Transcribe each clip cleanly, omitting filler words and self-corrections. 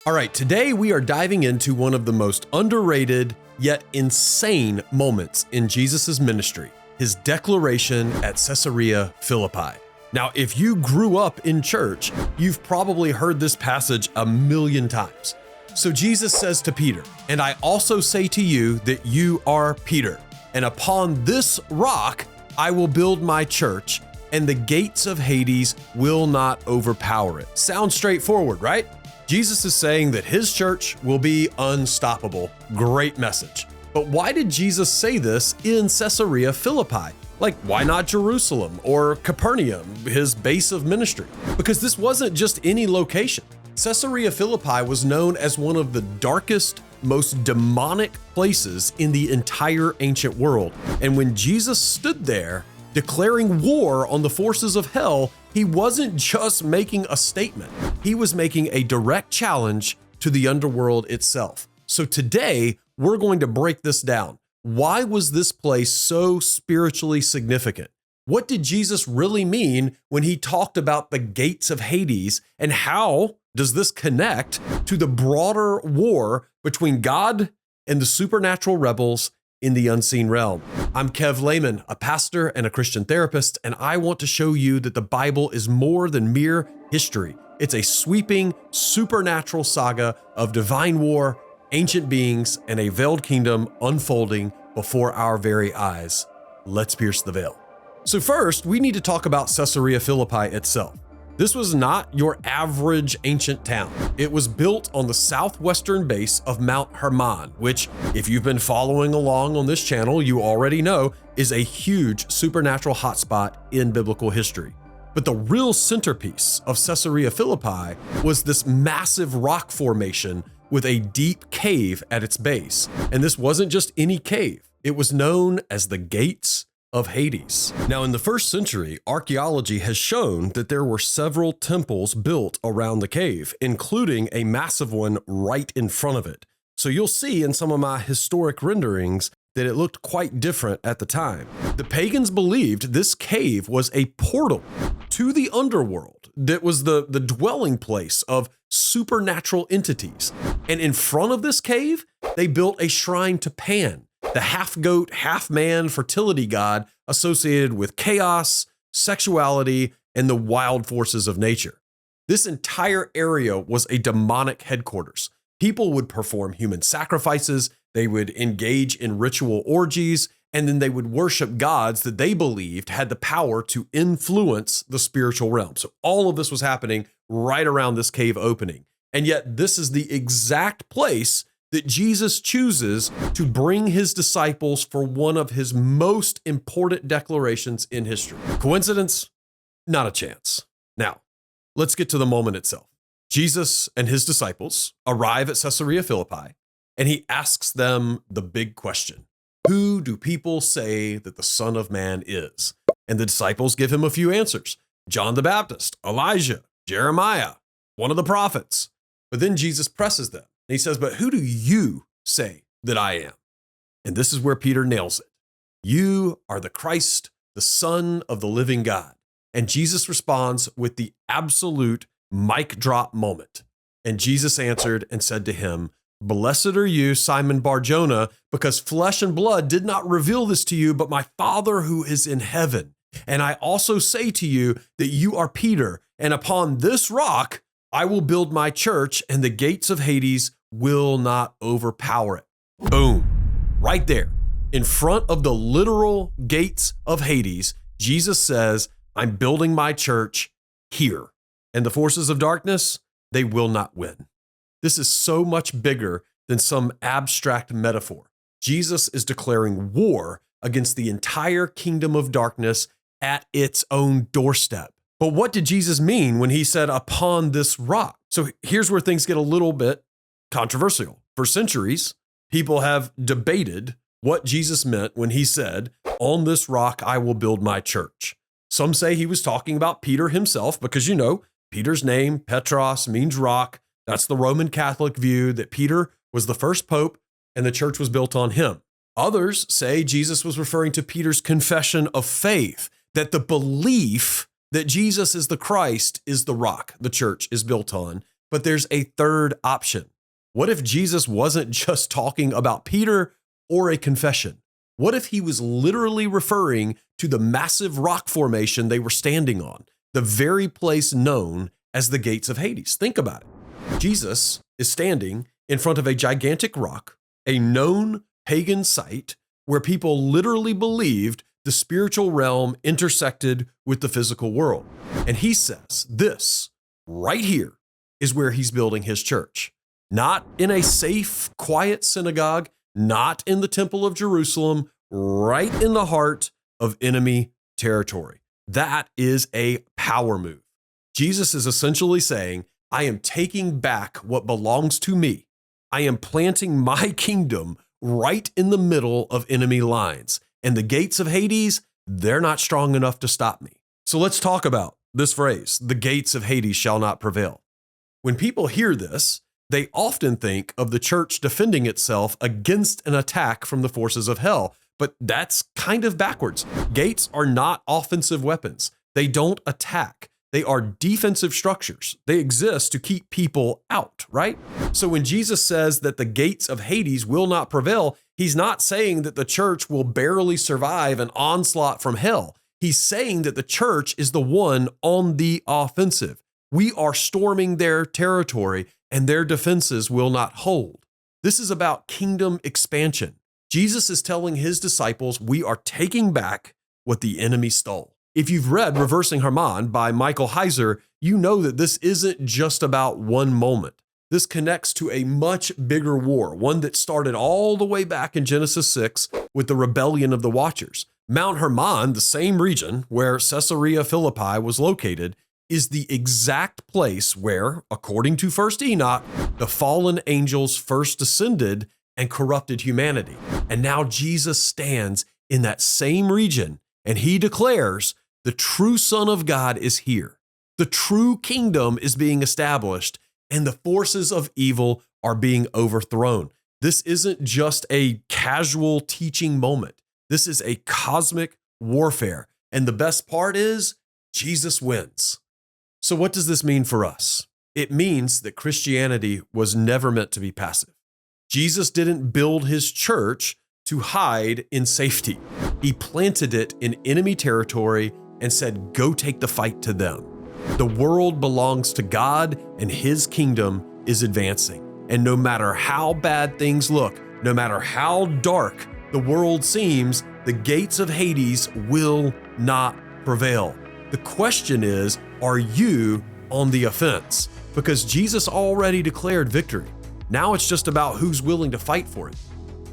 All right, today we are diving into one of the most underrated yet insane moments in Jesus' ministry, his declaration at Caesarea Philippi. Now, if you grew up in church, you've probably heard this passage a million times. So Jesus says to Peter, "And I also say to you that you are Peter, and upon this rock I will build my church, and the gates of Hades will not overpower it." Sounds straightforward, right? Jesus is saying that his church will be unstoppable. Great message. But why did Jesus say this in Caesarea Philippi? Like, why not Jerusalem or Capernaum, his base of ministry? Because this wasn't just any location. Caesarea Philippi was known as one of the darkest, most demonic places in the entire ancient world. And when Jesus stood there declaring war on the forces of hell, he wasn't just making a statement. He was making a direct challenge to the underworld itself. So today, we're going to break this down. Why was this place so spiritually significant? What did Jesus really mean when he talked about the gates of Hades? And how does this connect to the broader war between God and the supernatural rebels in the unseen realm? I'm Kev Laymon, a pastor and a Christian therapist, and I want to show you that the Bible is more than mere history. It's a sweeping, supernatural saga of divine war, ancient beings, and a veiled kingdom unfolding before our very eyes. Let's pierce the veil. So first, we need to talk about Caesarea Philippi itself. This was not your average ancient town. It was built on the southwestern base of Mount Hermon, which, if you've been following along on this channel, you already know is a huge supernatural hotspot in biblical history. But the real centerpiece of Caesarea Philippi was this massive rock formation with a deep cave at its base. And this wasn't just any cave. It was known as the gates of Hades. Now, in the first century, archaeology has shown that there were several temples built around the cave, including a massive one right in front of it. So you'll see in some of my historic renderings that it looked quite different at the time. The pagans believed this cave was a portal to the underworld that was the dwelling place of supernatural entities. And in front of this cave, they built a shrine to Pan, the half-goat, half-man fertility god associated with chaos, sexuality, and the wild forces of nature. This entire area was a demonic headquarters. People would perform human sacrifices, they would engage in ritual orgies, and then they would worship gods that they believed had the power to influence the spiritual realm. So all of this was happening right around this cave opening. And yet this is the exact place that Jesus chooses to bring his disciples for one of his most important declarations in history. Coincidence? Not a chance. Now, let's get to the moment itself. Jesus and his disciples arrive at Caesarea Philippi, and he asks them the big question: who do people say that the Son of Man is? And the disciples give him a few answers: John the Baptist, Elijah, Jeremiah, one of the prophets. But then Jesus presses them. And he says, "But who do you say that I am?" And this is where Peter nails it. "You are the Christ, the Son of the living God." And Jesus responds with the absolute mic drop moment. And Jesus answered and said to him, "Blessed are you, Simon Bar-Jonah, because flesh and blood did not reveal this to you, but my Father who is in heaven. And I also say to you that you are Peter, and upon this rock I will build my church, and the gates of Hades will not overpower it." Boom. Right there. In front of the literal gates of Hades, Jesus says, "I'm building my church here. And the forces of darkness, they will not win." This is so much bigger than some abstract metaphor. Jesus is declaring war against the entire kingdom of darkness at its own doorstep. But what did Jesus mean when he said, "upon this rock"? So here's where things get a little bit controversial. For centuries, people have debated what Jesus meant when he said, "On this rock I will build my church." Some say he was talking about Peter himself because, you know, Peter's name, Petros, means rock. That's the Roman Catholic view, that Peter was the first pope and the church was built on him. Others say Jesus was referring to Peter's confession of faith, that the belief that Jesus is the Christ is the rock the church is built on. But there's a third option. What if Jesus wasn't just talking about Peter or a confession? What if he was literally referring to the massive rock formation they were standing on, the very place known as the gates of Hades? Think about it. Jesus is standing in front of a gigantic rock, a known pagan site where people literally believed the spiritual realm intersected with the physical world. And he says this right here is where he's building his church. Not in a safe, quiet synagogue, not in the Temple of Jerusalem, right in the heart of enemy territory. That is a power move. Jesus is essentially saying, I am taking back what belongs to me. I am planting my kingdom right in the middle of enemy lines. And the gates of Hades, they're not strong enough to stop me. So let's talk about this phrase, the gates of Hades shall not prevail. When people hear this, they often think of the church defending itself against an attack from the forces of hell, but that's kind of backwards. Gates are not offensive weapons. They don't attack. They are defensive structures. They exist to keep people out, right? So when Jesus says that the gates of Hades will not prevail, he's not saying that the church will barely survive an onslaught from hell. He's saying that the church is the one on the offensive. We are storming their territory and their defenses will not hold. This is about kingdom expansion. Jesus is telling his disciples, we are taking back what the enemy stole. If you've read Reversing Harmon by Michael Heiser, you know that this isn't just about one moment. This connects to a much bigger war, one that started all the way back in Genesis 6 with the rebellion of the Watchers. Mount Hermon, the same region where Caesarea Philippi was located, is the exact place where, according to 1st Enoch, the fallen angels first descended and corrupted humanity. And now Jesus stands in that same region and he declares, the true Son of God is here. The true kingdom is being established and the forces of evil are being overthrown. This isn't just a casual teaching moment. This is a cosmic warfare. And the best part is Jesus wins. So what does this mean for us? It means that Christianity was never meant to be passive. Jesus didn't build his church to hide in safety. He planted it in enemy territory and said, go take the fight to them. The world belongs to God and his kingdom is advancing. And no matter how bad things look, no matter how dark the world seems, the gates of Hades will not prevail. The question is, are you on the offense? Because Jesus already declared victory. Now it's just about who's willing to fight for it.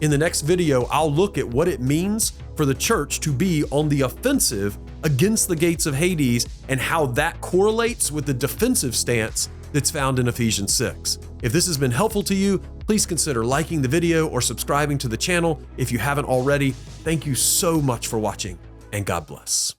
In the next video, I'll look at what it means for the church to be on the offensive against the gates of Hades and how that correlates with the defensive stance that's found in Ephesians 6. If this has been helpful to you, please consider liking the video or subscribing to the channel if you haven't already. Thank you so much for watching, and God bless.